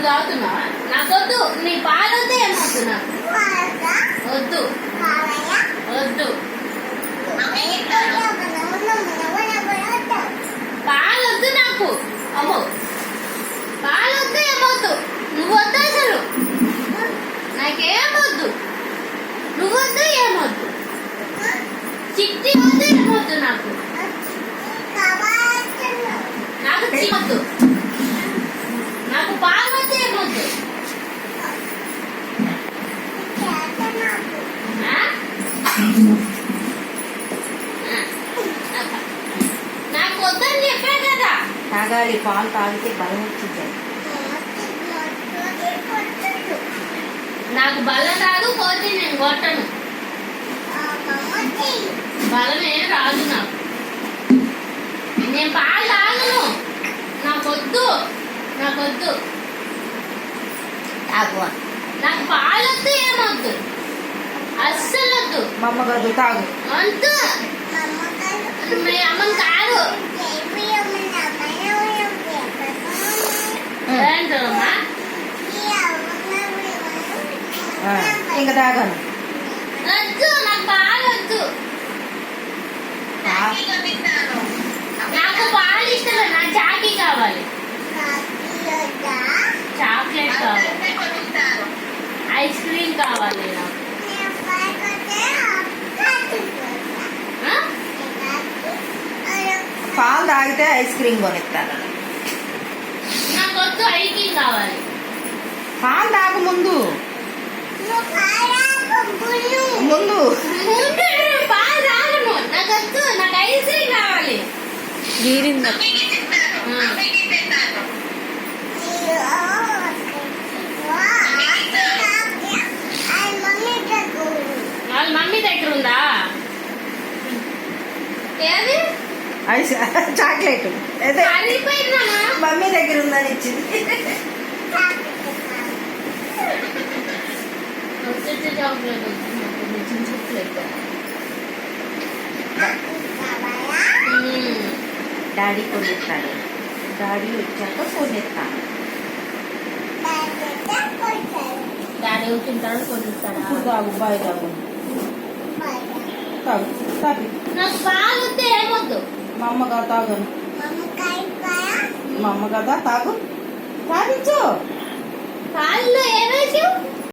తాగుతున్నా. నాకొద్దు, నీ పాలొద్దు. ఏమొద్దు నాకు, వద్దు వద్దు. పాలొద్దు నాకు. అమ్మో, పాలొద్దు. ఏమొద్దు, నువ్వు వద్దు. అసలు నాకేమొద్దు. నువ్వొద్దు, ఏమొద్దు. చిట్టి వద్దు, ఏమొద్దు నాకు. నాకు చిమ్మొద్దు. నాకు పాలు వద్దు, ఏమొద్దు. నాకు వద్దని చెప్పా కదా. తాగాలి, పాలు తాగితే బలం వచ్చింది. నాకు బలం రాదు, పోతే నేను కొట్టను. బలమే రాదు నాకు. నేను పాలు తాగను. నాకొద్దు, నాకొద్దు. తాగు. నాకు పాలొద్దు, ఏమొద్దు. అస్సలు వద్దు. మా అమ్మ కాదు, తాగు. వద్దు. మీ అమ్మని కాదు. ఏంటమ్మా? ఇంకా తాగాను. వద్దు, నాకు పాలొద్దు. నాకు పాలు ఇష్టమే. నాకు చాకీ కావాలి. చాక్లెట్ కావాలి. ఐస్ క్రీమ్ కావాలి నాకు. పాలు తాగితే ఐస్ క్రీమ్ కొనిస్తాను. నాకు వద్దు, ఐస్ క్రీమ్ కావాలి. పాలు తాగ ముందు ముందు పాలు తాగను. నాకు వద్దు, నాకు ఐస్ క్రీమ్ కావాలి. వాళ్ళ మమ్మీ దగ్గర ఉందా? ఏది? చాక్లెట్ అయితే అరిపోయిందా? మమ్మీ దగ్గర ఉందని ఇచ్చింది. Chocolate daddy కొనిస్తాడు. డాడీ వచ్చాక కొనిస్తాను. డాడీ వచ్చింటాడు, కొనిస్తాడు. తాగు, బాయ్ తాగు. తాగు, తాగి. నాకు పాలు వద్దు, ఏమొద్దు. మా అమ్మ కదా, తాగను. మా అమ్మ కదా, తాగు. తాగించు. పాలలో ఏమేసావు?